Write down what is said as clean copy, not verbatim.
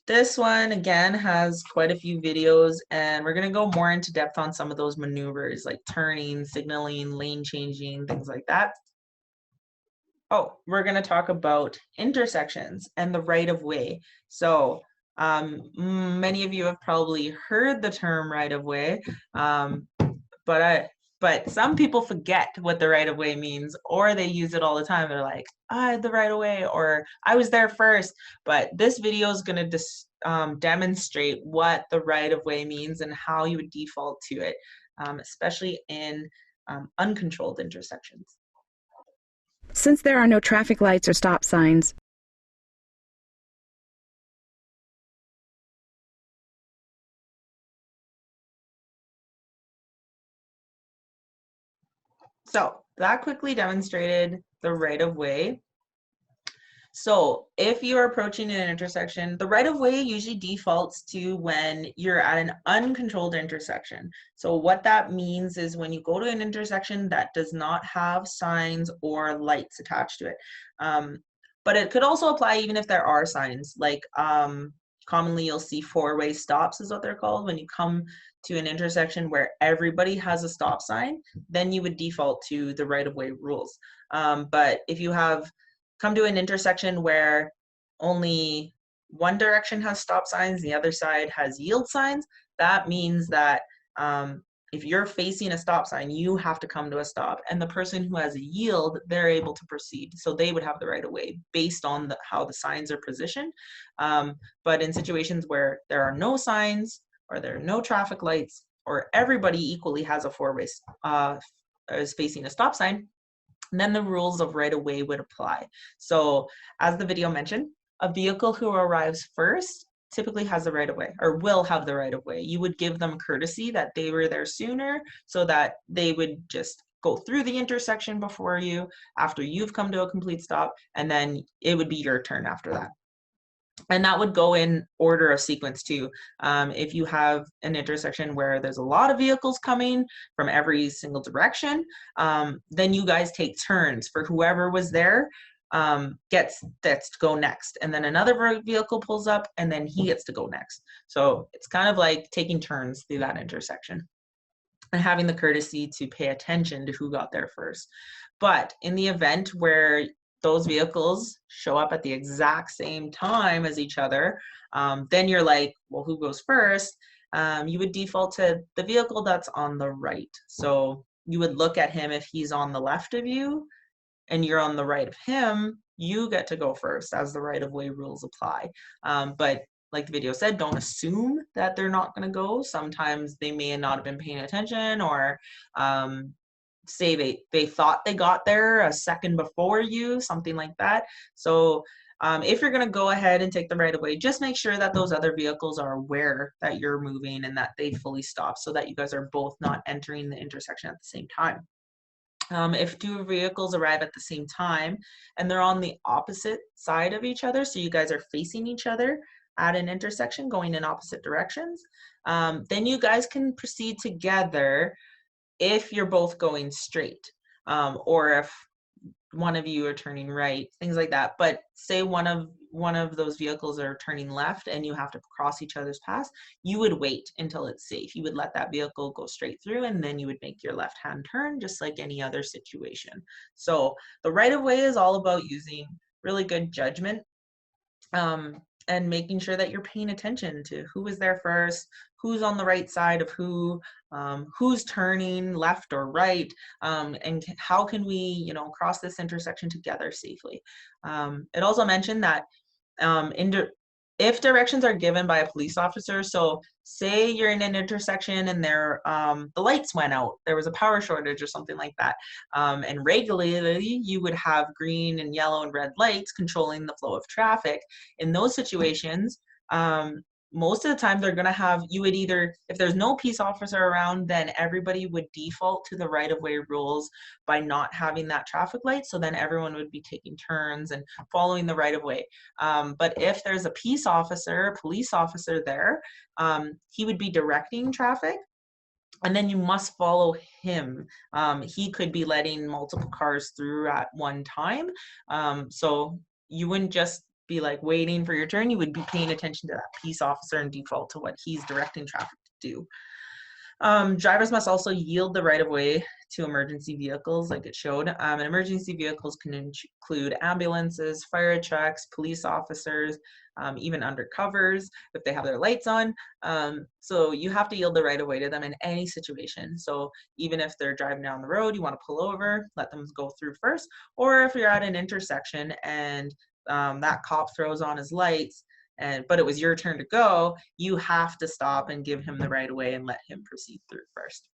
This one, again, has quite a few videos, and we're going to go more into depth on some of those maneuvers, like turning, signaling, lane changing, things like that. Oh, we're going to talk about intersections and the right of way. So many of you have probably heard the term right of way, but some people forget what the right of way means, or they use it all the time. They're like, I had the right of way, or I was there first. But this video is going to demonstrate what the right of way means and how you would default to it, especially in uncontrolled intersections. Since there are no traffic lights or stop signs, So that quickly demonstrated the right of way. So if you're approaching an intersection, the right of way usually defaults to when you're at an uncontrolled intersection. So what that means is when you go to an intersection that does not have signs or lights attached to it. But it could also apply even if there are signs, like commonly you'll see four-way stops is what they're called. When you come to an intersection where everybody has a stop sign, then you would default to the right of way rules. But if you have come to an intersection where only one direction has stop signs, the other side has yield signs, that means that if you're facing a stop sign, you have to come to a stop. And the person who has a yield, they're able to proceed. So they would have the right of way based on how the signs are positioned. But in situations where there are no signs or there are no traffic lights or everybody equally has a four-way is facing a stop sign, then the rules of right of way would apply. So as the video mentioned, a vehicle who arrives first typically has the right of way or will have the right of way. You would give them courtesy that they were there sooner so that they would just go through the intersection before you after you've come to a complete stop, and then it would be your turn after that. And that would go in order of sequence too. If you have an intersection where there's a lot of vehicles coming from every single direction, then you guys take turns for whoever was there gets to go next. And then another vehicle pulls up and then he gets to go next. So it's kind of like taking turns through that intersection and having the courtesy to pay attention to who got there first. But in the event where those vehicles show up at the exact same time as each other, then you're like, well, who goes first? You would default to the vehicle that's on the right. So you would look at him. If he's on the left of you and you're on the right of him, you get to go first as the right of way rules apply. But like the video said, don't assume that they're not going to go. Sometimes they may not have been paying attention, or say they thought they got there a second before you, something like that. So if you're going to go ahead and take the right of way, just make sure that those other vehicles are aware that you're moving and that they fully stop, so that you guys are both not entering the intersection at the same time. If two vehicles arrive at the same time and they're on the opposite side of each other, so you guys are facing each other at an intersection going in opposite directions, then you guys can proceed together if you're both going straight, or if one of you are turning right, things like that. But say one of those vehicles are turning left and you have to cross each other's paths, you would wait until it's safe. You would let that vehicle go straight through, and then you would make your left-hand turn just like any other situation. So the right of way is all about using really good judgment, and making sure that you're paying attention to who is there first, who's on the right side of who's turning left or right, and how can we, cross this intersection together safely. It also mentioned that if directions are given by a police officer, so say you're in an intersection and the lights went out, there was a power shortage or something like that, and regularly you would have green and yellow and red lights controlling the flow of traffic. In those situations, most of the time they're going to have, you would either, if there's no peace officer around, then everybody would default to the right of way rules by not having that traffic light. So then everyone would be taking turns and following the right of way. But if there's a peace officer, a police officer there, he would be directing traffic, and then you must follow him. He could be letting multiple cars through at one time. So you wouldn't just be like waiting for your turn. You would be paying attention to that peace officer and default to what he's directing traffic to do. Drivers must also yield the right of way to emergency vehicles, like it showed. And emergency vehicles can include ambulances, fire trucks, police officers, even undercovers if they have their lights on. So you have to yield the right of way to them in any situation. So even if they're driving down the road, you want to pull over, let them go through first. Or if you're at an intersection and that cop throws on his lights, but it was your turn to go, you have to stop and give him the right of way and let him proceed through first.